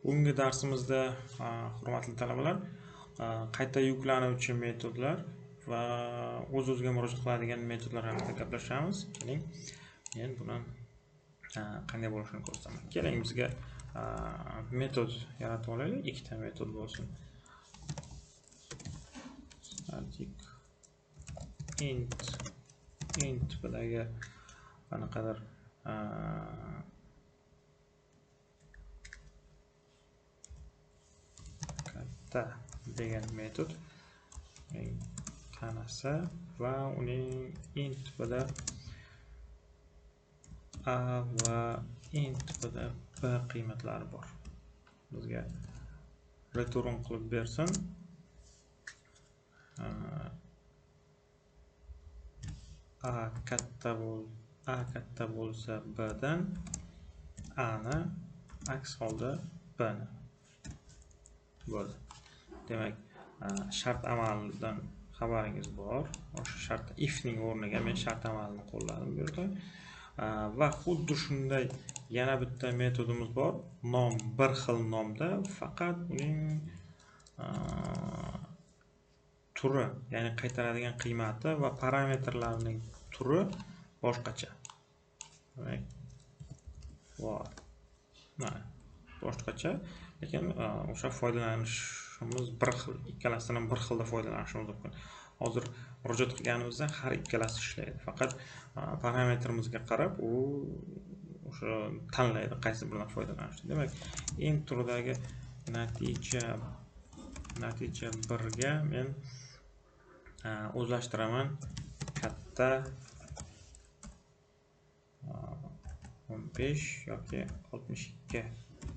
Bugungi darsimizda hurmatli talabalar, qayta yuklanuvchi metodlar va o'z-o'ziga murojaat qiladigan metodlar haqida gaplashamiz. Keling, men buni qanday bo'lishini ko'rsataman. Keling, bizga metod yaratib olaylik. Ikkita metod bo'lsin. Static int tipidagi qanaqadir degan metod tanasi va uning int tipida a va int tipida b qiymatlari bor. Bizga return qilib bersin. A katta bo'lsa b dan a ni, aks holda b ni. Bo'ldi. Demak, shart amalidan xabaringiz bor. O'sha shart if ning o'rniga men shart amalini qo'lladim bu yerda. Va xuddi shunday yana bitta metodimiz bor. Nom bir xil nomda, faqat uning turi, ya'ni qaytaradigan qiymati va parametrlarining turi boshqacha. Demak, boshqacha, lekin o'sha foydalanishimiz bir xil, ikkalasidan bir xilda foydalanishimiz mumkin. Hozir murojaat qilganimizda har ikkalasi ishlaydi. Faqat parametrimizga qarab u o'sha tanlaydi qaysi biridan foydalanishni. Demak, int turidagi natija 1 ga men o'zlashtiraman katta 15 yoki 62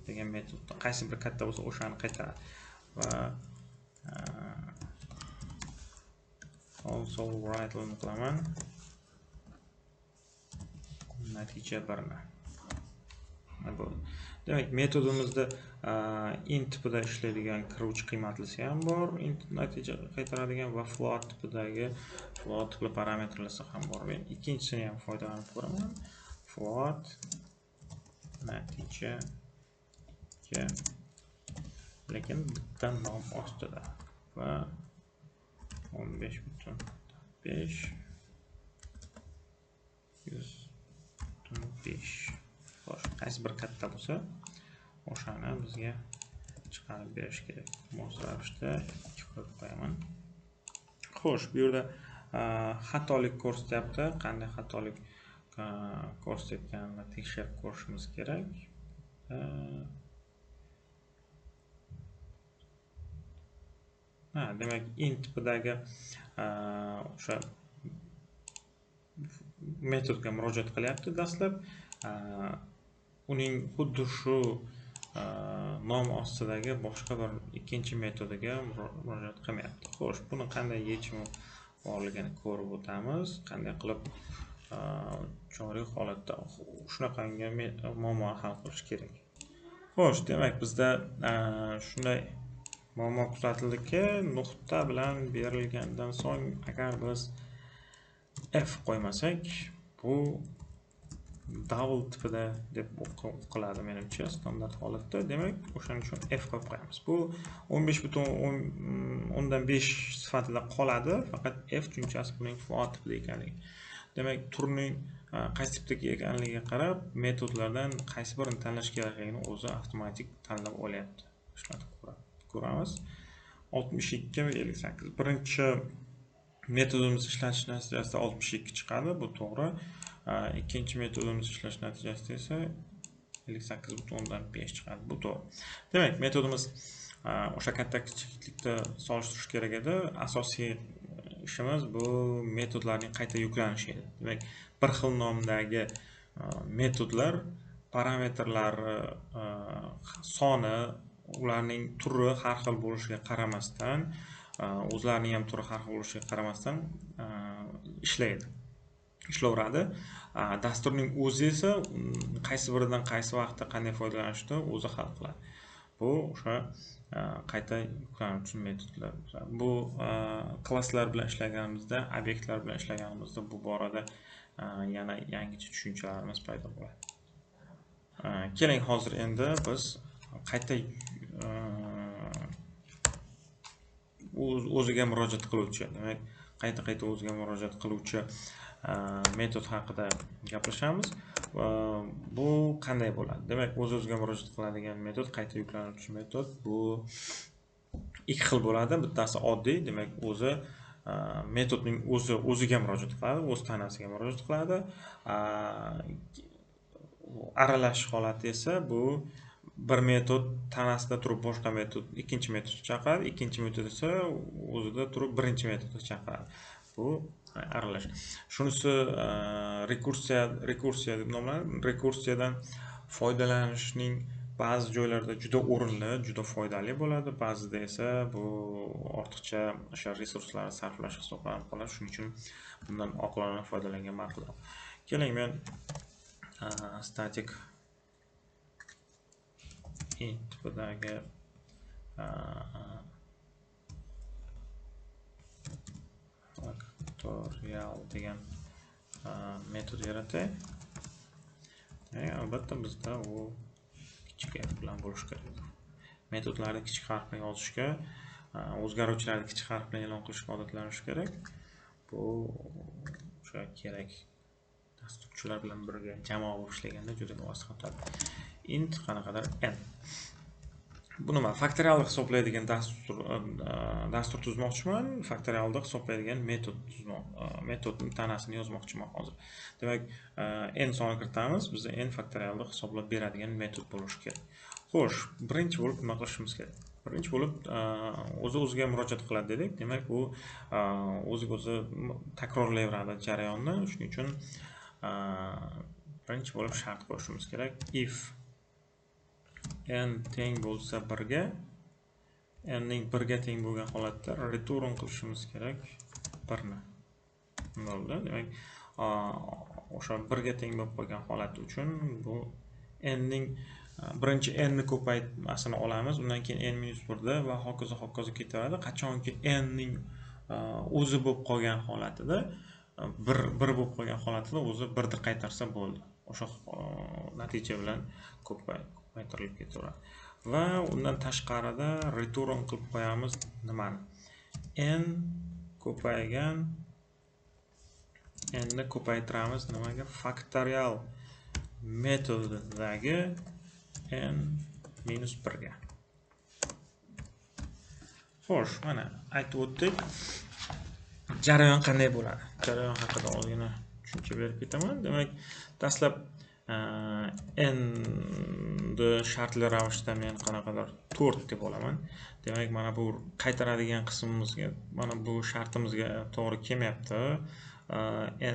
degan metodda qaysi bir katta bo'lsa o'shani qaytaradi va also write qilaman natija 1 ni. Demak, metodimizda int tipida ishlaydigan kiruvchi qiymatlisi ham bor, int natija qaytaradigan va float tipidagi tipli parametrlisi ham bor. Men ikkinchisini ham foydalanib ko'raman. Float natija, lekin bitta nom ostida va 15.5 100.5. Qaysi bir katta bo'lsa o'shani bizga chiqarib berish kerak. Mos ravishda 2 qo'yib qo'yaman. Xo'sh, bu yerda xatolik ko'rsatyapti. Qanday xatolik ko'rsatganini tekshirib ko'rishimiz kerak. Demak, int tipidagi o'sha metodga murojaat qilyapti dastlab. Uning xuddi shu nom ostidagi boshqa bir ikkinchi metodiga murojaat qilmayapti. Xo'sh, buni qanday yechimi borligini ko'rib o'tamiz. Qanday qilib joriy holatda shunaqangi muammo hal qilish kerak. Xo'sh, demak, bizda shunday muammo kuzatildiki, nuqta bilan berilgandan so'ng agar biz f qo'ymasak, bu double tipida deb o'qiladi menimcha standart holatda. Demak, o'shaning uchun f qo'yib qo'yamiz. Bu 15.5 sifatida qoladi, faqat f tushunchasi buning float tipida ekanligi. Demak, turning qaysi tipdagi ekanligiga qarab metodlardan qaysi birini tanlash kerakligini o'zi avtomatik tanlab olyapti. Ishlatib ko'ramiz. 62 va 58. Birinchi metodimiz ishlatish natijasida 62 chiqadi, bu to'g'ri. Ikkinchi metodimiz ishlash natijasida esa 58.5 chiqadi, bu to'g'ri. Demak, metodimiz o'sha katta kichiklikda solishtirish kerak edi. Asosiy ishimiz bu metodlarning qayta yuklanishi edi. Demak, bir xil nomdagi metodlar parametrlari soni, ularning turi har xil bo'lishiga qaramasdan, o'zlarining ham turi har xil bo'lishiga qaramasdan ishlayveradi. Dasturning o'zi esa qaysi biridan qaysi vaqtda qanday foydalanishni o'zi hal qiladi. Bu o'sha qayta yuklanuvchi metodlar. Bu klasslar bilan ishlaganimizda, obyektlar bilan ishlaganimizda bu borada yana yangicha tushunchalarimiz paydo bo'ladi. Keling, hozir endi biz qayta o'ziga murojaat qiluvchi, demak qayta o'ziga murojaat qiluvchi metod haqida gaplashamiz. Bu qanday bo'ladi? Demak, o'ziga murojaat qiladigan metod, qayta yuklanuvchi metod bu ikki xil bo'ladi. Bittasi oddiy, demak metodning o'ziga murojaat qiladi, o'z tanasiga murojaat qiladi. Aralash holati esa bu bir metod tanasida turib boshqa metod, ikkinchi metodni chaqiradi, ikkinchi metod esa o'zida turib birinchi metodni chaqiradi. Bu aralash. Shunisi rekursiya deb nomlanadi. Rekursiyadan foydalanishning ba'zi joylarda juda o'rinli, juda foydali bo'ladi, ba'zida esa bu ortiqcha o'sha resurslarni sarflash hisoblanib qoladi. Shuning uchun bundan oqilona foydalangan ma'qulroq. Keling, men static int tipidagi factorial degan metod yaratay. Albatta bizda u kichik harf bilan bo'lish kerak. Metodlarni kichik harf bilan yozishga, o'zgaruvchilarni kichik harf bilan e'lon qilishga odatlanish kerak. Bu o'sha kerak. Dasturchilar bilan birga jamoa bo'lib ishlaganda juda mos xatlar. Int qanaqadir n. Bu nima? Faktorialni hisoblaydigan dastur tuzmoqchiman. Faktorialni hisoblaydigan metodning tanasini yozmoqchiman hozir. Demak, n soni kiritamiz. Bizda n faktorialni hisoblab beradigan metod bo'lishi kerak. Xo'sh, birinchi bo'lib nima qilishimiz kerak? Birinchi bo'lib o'ziga murojaat qiladi dedik. Demak, bu o'zi takrorlayveradi jarayonni. Shuning uchun birinchi bo'lib shart qo'yishimiz kerak. If n teng bo'lsa 1 ga, n ning 1 ga teng bo'lgan holatda return qilishimiz kerak 1 ni. Bo'ldi. Demak, o'sha 1 ga teng bo'lib qolgan holat uchun bu n ning birinchi n ni ko'paytmasini olamiz, undan keyin n-1 da va hokazo ketaveradi. Qachonki n ning o'zi bo'lib qolgan holatida, 1 bo'lib qolgan holatida o'zi 1 ni qaytarsa bo'ldi. O'sha natija bilan ko'paytirilib ketaveradi. Va undan tashqarida return qilib qo'yamiz nimani? N ko'paygan, n ni ko'paytiramiz nimaga? Faktorial metodidagi n-1 ga. Xo'sh, mana aytib o'tdik. Jarayon qanday bo'ladi? Jarayon haqida ozgina tushuncha berib ketaman. Demak, dastlab n ni shartli ravishda men qanaqadir 4 deb olaman. Demak, mana bu qaytaradigan qismimizga, mana bu shartimizga to'g'ri kelmayapti.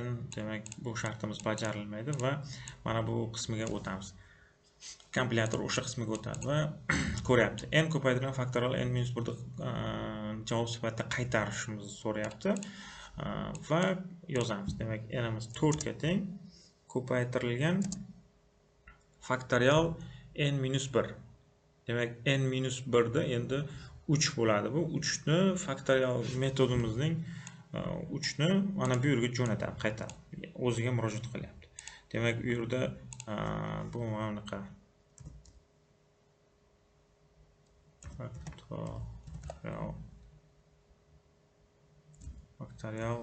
N demak, bu shartimiz bajarilmaydi va mana bu qismiga o'tamiz. Kompilyatör o'sha qismiga o'tadi va ko'ryapti. N ko'paytirilgan faktorial n-1 ni javob sifatida qaytarishimizni so'rayapti va yozamiz. Demak, n'imiz 4 ga teng, ko'paytirilgan faktorial n-1. Demak, n-1 da endi 3 bo'ladi. Bu 3 ni faktorial metodimizning 3 ni mana bu yerga jo'natadi, qaytarib. O'ziga murojaat qilyapti. Demak, u yerda bu mana bunaqa faktorial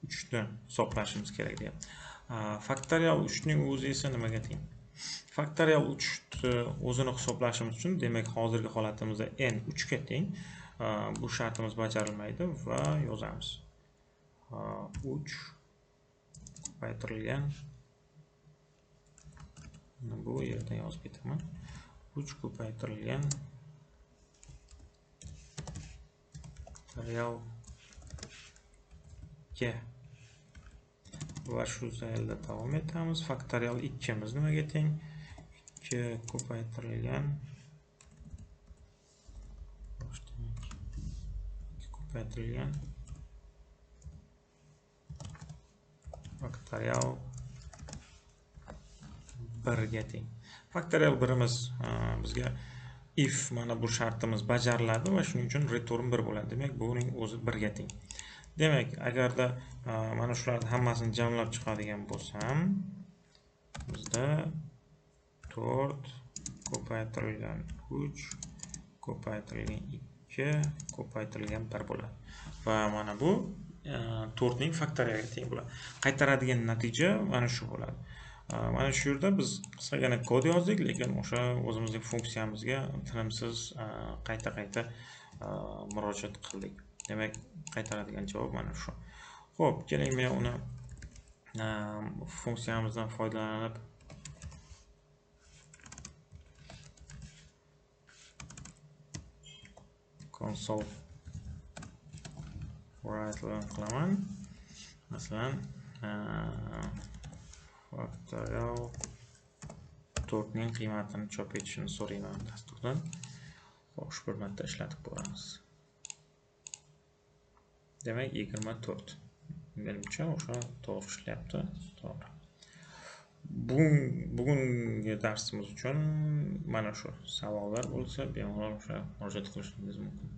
3 ni hisoblashimiz kerak deyapti. Faktorial 3 ning o'zi esa nimaga teng? Faktorial 3 ni o'zini hisoblashimiz uchun, demak, hozirgi holatimizda n 3 ga teng. Bu shartimiz bajarilmaydi va yozamiz. 3 ko'paytirilgan, bu yerda yozib ketaman. 3 ko'paytirilgan faktorial ga va shu zaylda davom etamiz. Faktorial 2 miz nimaga teng? 2 ko'paytirilgan faktorial 1 ga teng. Faktorial 1imiz bizga if mana bu shartimiz bajariladi va shuning uchun return 1 bo'ladi. Demak, buning o'zi 1 ga teng. Demak, agarda mana shularni hammasini jamlab chiqadigan bo'lsam, bizda 4 ko'paytirilgan 3 ko'paytirilgan 2 ko'paytirilgan 1 bo'ladi. Va mana bu 4 ning faktoriyaga teng bo'ladi. Qaytaradigan natija mana shu bo'ladi. Mana shu yerda biz qisqagina kod yozdik, lekin o'sha o'zimizning funksiyamizga tinimsiz qayta-qayta murojaat qildik. Demak, qaytaradigan javob mana shu. Xo'p, keling men uni funksiyamizdan foydalanib console write qilaman. Masalan, faktorial 4 ning qiymatini chop etishini so'rayman dasturdan. Xo'sh, bir marta ishlatib ko'ramiz. Demak, 24. Menimcha o'sha to'g'ri ishlayapti. To'g'ri. Bugungi darsimiz uchun mana shu savollar bo'lsa, bemalol o'sha murojaat qilishingiz mumkin.